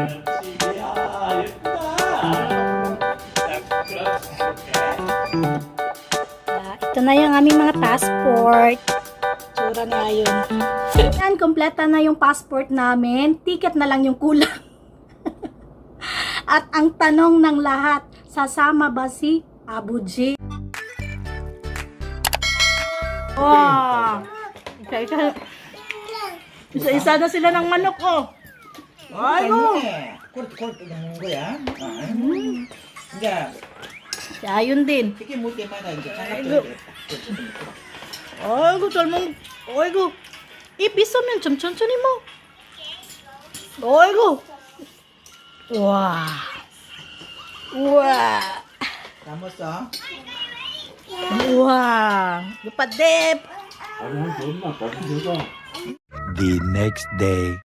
그렇지. 이야, 예쁘다. 자, 그렇지. 이렇게. Ito na yung aming mga passport. Tsura na yun. Yan, kompleta na yung passport namin. Ticket na lang yung kulang. At ang tanong ng lahat, sasama ba si Abu G? Wow! Isa-isa na sila ng manok, oh. Ay, oh. 꼴 먹는 거야. 이제 Ayun din. 이게 물 때마다 이제 아이고. 아이고, 젊은, 아이고. 입 있으면 좀 천천히 먹어. 아이고. 우와. 우와. 다 먹었어? 우와. lupadep. The next day.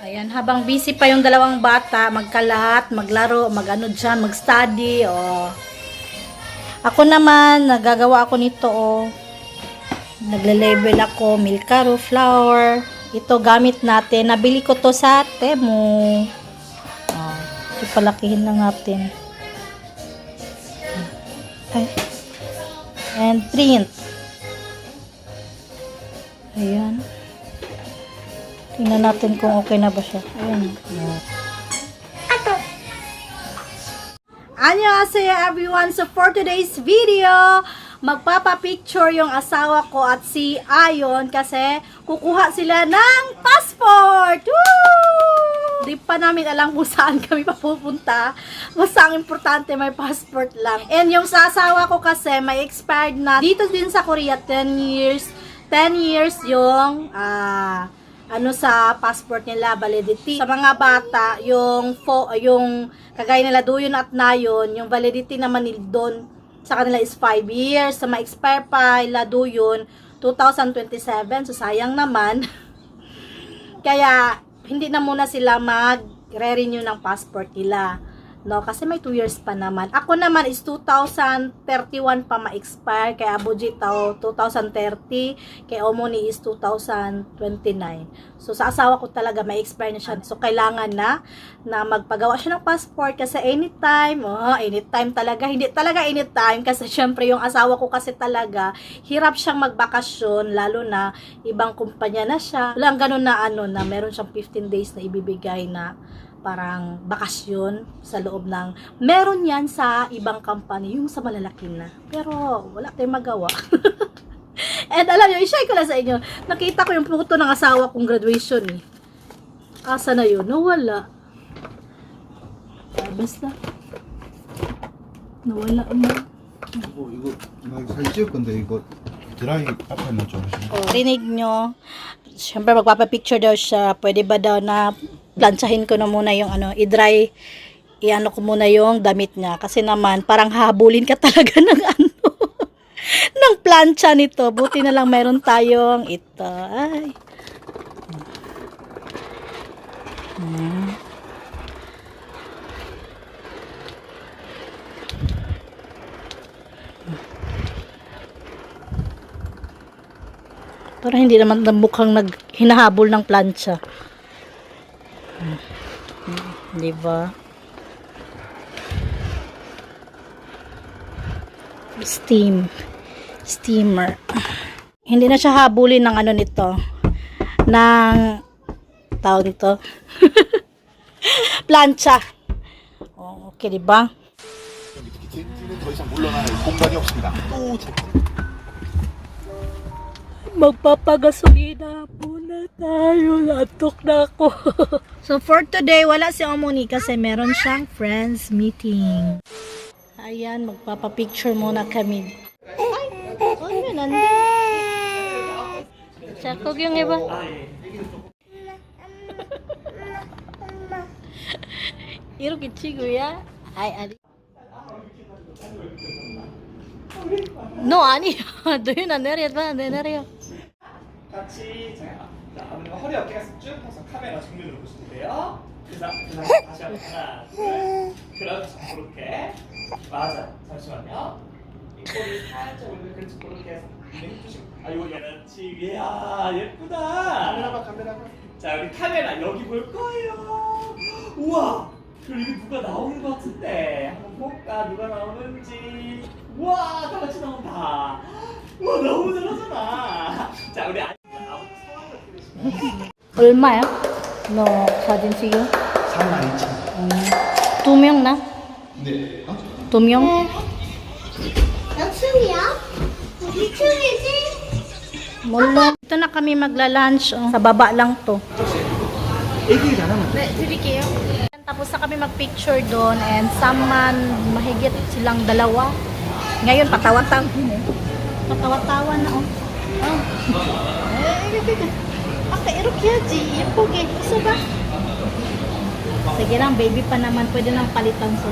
Ayan, habang busy pa yung dalawang bata, magkalat, maglaro, mag-ano dyan, mag-study, oh. Ako naman, nagagawa ako nito, oh. Nagle-label ako, milkaro, flour. Ito gamit natin. Nabili ko to sa Temu. Oh, ito palakihin na natin. Ay. And print. Ayan. Tingnan natin kung okay na ba siya. Ayan. Annyeonghaseyo everyone! So for today's video, magpapapicture yung asawa ko at si Ayon kasi kukuha sila ng passport! Woo! Di pa namin alam kung saan kami papupunta. Basta ang importante may passport lang. And yung sa asawa ko kasi may expired na. Dito din sa Korea, 10 years. 10 years yung ano sa passport nila, validity. Sa mga bata, yung kagaya nila Doyon at Nayon, yung validity naman nila doon sa kanila is 5 years. Sa ma-expire pa nila Doyon, 2027. So sayang naman. Kaya hindi na muna sila mag-re-renew ng passport nila. No, kasi may 2 years pa naman. Ako naman is 2031 pa ma-expire. Kay Abujito, 2030. Kay Omoni is 2029. So, sa asawa ko talaga ma-expire na siya. So, kailangan na magpagawa siya ng passport kasi anytime talaga. Hindi talaga anytime kasi syempre yung asawa ko kasi talaga hirap siyang magbakasyon lalo na ibang kumpanya na siya. Walang ganun na na meron siyang 15 days na ibibigay na parang bakasyon sa loob ng meron yan sa ibang company, yung sa malalaki na. Pero wala tayong magawa. And alam nyo, i-share ko lang sa inyo. Nakita ko yung photo ng asawa kong graduation eh. Asa na yun? Nawala. Basta. Nawala mo. 이거 사진 찍을 건데 이거 드라이 앞에만 좀 하시면. Rinig nyo. Siyempre magpapapicture daw siya. Pwede ba daw na planchahin ko na muna yung i-dry, i-ano ko muna yung damit niya. Kasi naman, parang habulin ka talaga ng ng plancha nito. Buti na lang meron tayong ito. Ay. Parang hindi naman mukhang hinahabol ng plancha. Diba? Steamer. Hindi na siya habulin ng nito. Ng tawag nito. plancha. Oh, okay, diba? 더 이상 물러날 공간이 없습니다. 또 Magpapagasolina muna tayo. Latok na ako. So, for today, wala si Omoni kasi meron siyang friends meeting. Ayan, magpapapicture muna kami. Ay, yun, nandun. Sakog yung iba. Iro kichigo ya. Ay, ari. No, 아니. 도윤아 내려봐. 내려. 같이 자, 어머니가 허리 어깨가 쭉 펴서 카메라 정면으로 보시면 돼요. 그래서 다시 한번 하나, 둘, 그렇지, 그렇게. 맞아. 잠시만요. 이 꼬리 살짝 올려, 그렇지, 그렇게 해서 힘주시고. 아이고, 그렇지. 이야, 예쁘다. 카메라가. 자, 우리 카메라 여기 볼 거예요. 우와! 그럼 이게 누가 나오는 것 같은데 한번 볼까? 누가 나오는지. 우와! 다 같이 나온다. 우와 너무 잘하잖아. 자 우리 아버지 성함을 어떻게 되시나요? 얼마야? 너 사진 찍어? 32,000원. 2명 na? 네. 2명? 몇 층이야? 2층이지? Mulong. Ito na kami magla-lunch. Oh. Sa baba lang to. 애기 잘하면 돼. Bibigay Tapos na kami mag-picture doon and someone mahigit silang dalawa. Ngayon patawa-tawa. Patawa-tawa na oh. Oh. Erok yaji. Ipogi. Isa ba? Sige lang, baby pa naman. Pwede nang palitan sa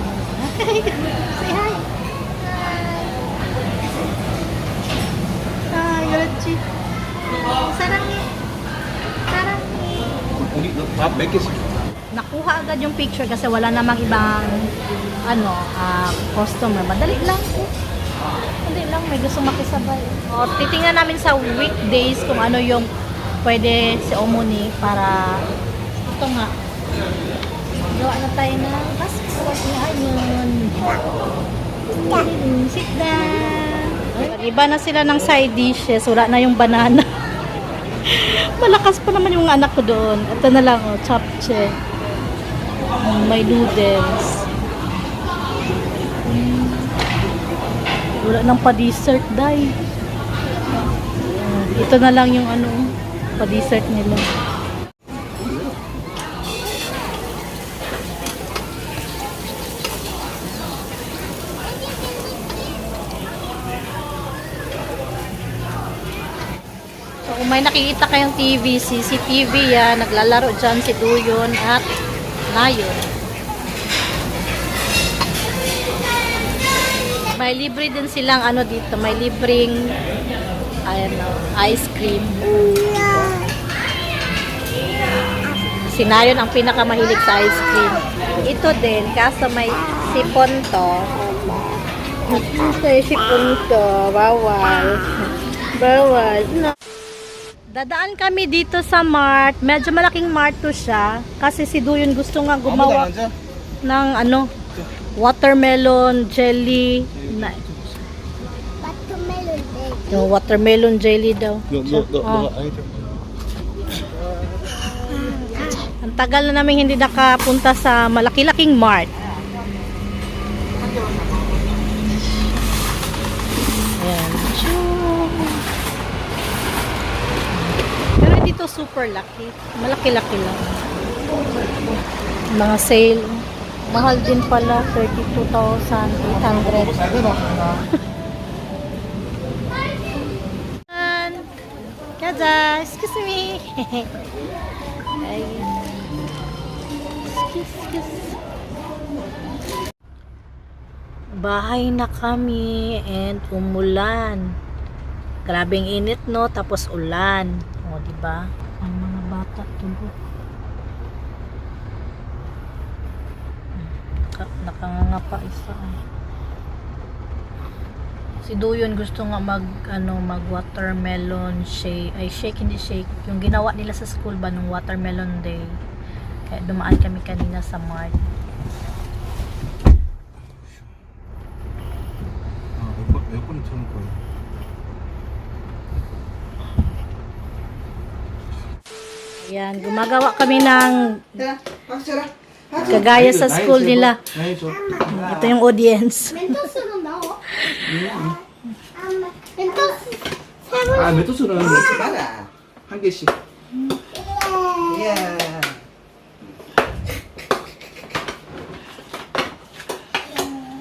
Say hi. Hi, Yaji. Sarangi. Sarangi. 우리 밥몇 개씩? Nakuha agad yung picture kasi wala namang ibang customer. Madali lang. Madali lang, may gusto makisabay. O, titingnan namin sa weekdays kung ano yung pwede si Omoni para ito nga. Gawa na tayo na basketball. Ayun. Sit down. Iba na sila ng side dishes. Wala na yung banana. Malakas pa naman yung anak ko doon. Ito na lang, oh, chapche. May noodles. Wala nang pa-dessert, day. Ito na lang yung pa-dessert nila. So, kung may nakikita kayong TV, CCTV yan, naglalaro dyan si Duyon at Nayon. May libre din silang dito, may libreng ice cream. Si Nayon ang pinakamahilig sa ice cream. Ito din, kaso may sipon to. May sipon to, bawal. Bawal. No. Dadaan kami dito sa mart. Medyo malaking mart to siya. Kasi si Duyon gusto nga gumawa ng watermelon jelly. watermelon baby. Yung watermelon jelly daw. Oh. Ang tagal na namin hindi nakapunta sa malaki-laking mart. Ayan. Pero dito super laki. Malaki-laki lang. Mga sale. Mahal din pala. 32,800. Kaza, excuse me. Excuse. Bahay na kami and umulan. Grabing init no, tapos ulan. O, di ba? Ang mga bata tulog. Nakanganga isa. Si Duyon gusto nga mag watermelon shake. Ay, hindi shake. Yung ginawa nila sa school ba nung watermelon day. Kaya dumaan kami kanina sa mart. 에어컨을 켜놓을 거예요. Ayan, gumagawa kami ng 자, 박수 쳐라. kagaya sa school nila. Ito yung audience. 멘토스는 나와? 멘토스 아, 메토스는 박수 봐라. 한 개씩. 예.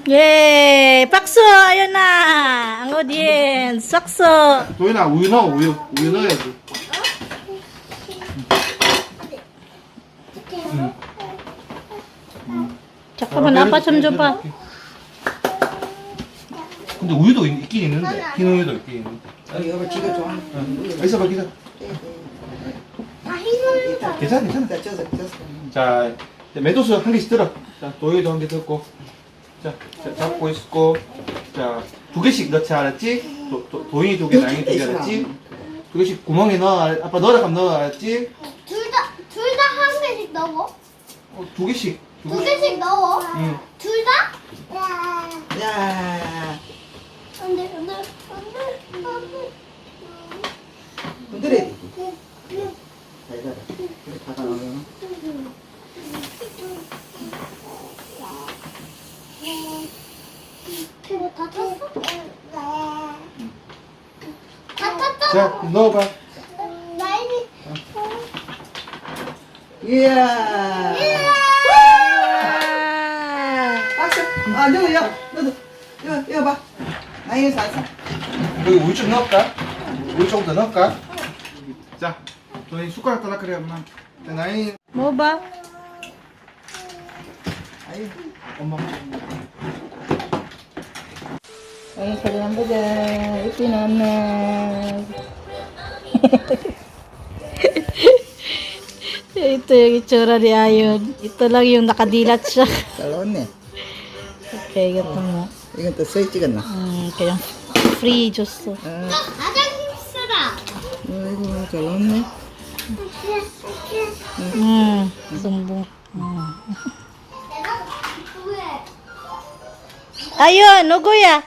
Yay! Pakso! Ayun na! Ang audience! Pakso! 도현아, 우유 넣어, 우유 넣어야지. 잠깐만, 아빠 좀 줘봐. 근데 우유도 있긴 있는데, 흰 우유도 있긴 있는데. 여보 지가 좋아. 있어봐, 기다. 다 흰옷 괜찮아. 쪄서. 자, 이제 메토스 한 개씩 들어. 자, 도희도 한 개 들고. 자, 잡고 있고. 자, 두 개씩 넣지 알았지? 도희 두 개, 나영이 두 개 알았지? 두 개씩 구멍에 넣어. 아빠 넣으라 하면 넣어 알았지? 둘 다 한 개씩 넣어? 두 개씩. 두 개씩 넣어? 응. 둘 다? 야. 안 돼. 흔들어야 돼. 잘 가라. 이렇게 닫아 놓으면. 이거 다 탔어? 다 탔잖아. 자, 넣어봐. 라인이. 이야. 박수. 아, 너야. 너도. 이거 봐. 나이 살살. 여기 우유 좀 넣을까? 우유 조금 더 넣을까? 자, 도희 숟가락 달라 그래, 엄마. 자, 나이. Mo ba? 아이. 엄마. Ay, kailangan ba dyan? Ipinanas. Ito yung itsura ni Ayon. Ito lang yung nakadilat siya. 잘 나왔네. Okay, ganito mo. 이건 또 서희 찍었나? Kaya free juice. 가장 힘쓰라. 아이고, 잘 나왔네. Sumbong. 내가 누구야? Ayun, nugo ya.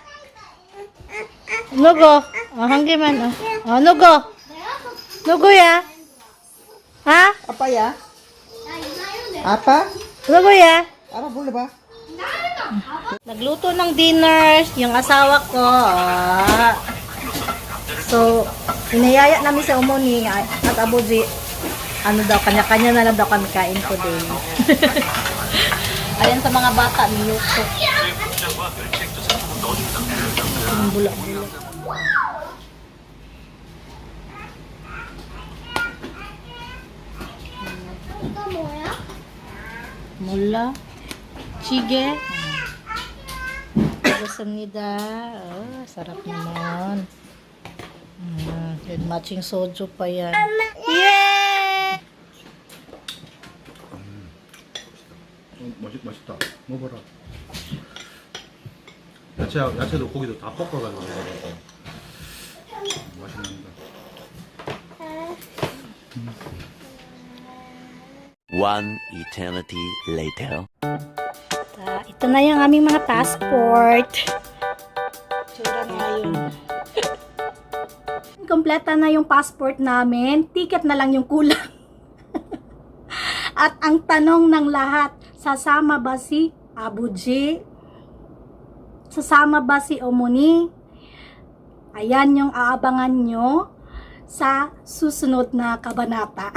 Nugo. Hanggiman. Nugo. Nugo ya. Ha? 아빠야? 나 이나요 아빠? Nugo ya. 아빠 불러봐. Nagluto ng dinner yung asawa ko. So, inayaya namin sa umuni at abuji. Ano daw, kanya-kanya na lang daw kami kain today. Ayan sa mga bata, niluto. Yung bula-bula. 이거 뭐야? Mula. Chige. Gusamnida. Oh, sarap naman. With matching soju pa yan. Yeah! 맛있다. 먹어라. 야채도 고기도 다 볶아가지고 맛있는다. One eternity later. Ito na yung aming mga passport. Tsura na yun. Kompleta na yung passport namin. Ticket na lang yung kulang. At ang tanong ng lahat, sasama ba si Abuji? Sasama ba si Omoni? Ayan yung aabangan nyo sa susunod na kabanata.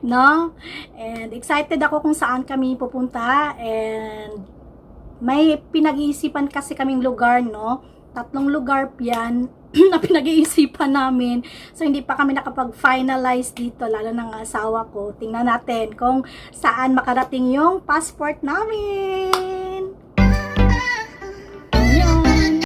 No? And excited ako kung saan kami pupunta. And may pinag-iisipan kasi kaming lugar, no? 3 lugar yan na pinag-iisipan namin. So, hindi pa kami nakapag-finalize dito, lalo ng asawa ko. Tingnan natin kung saan makarating yung passport namin.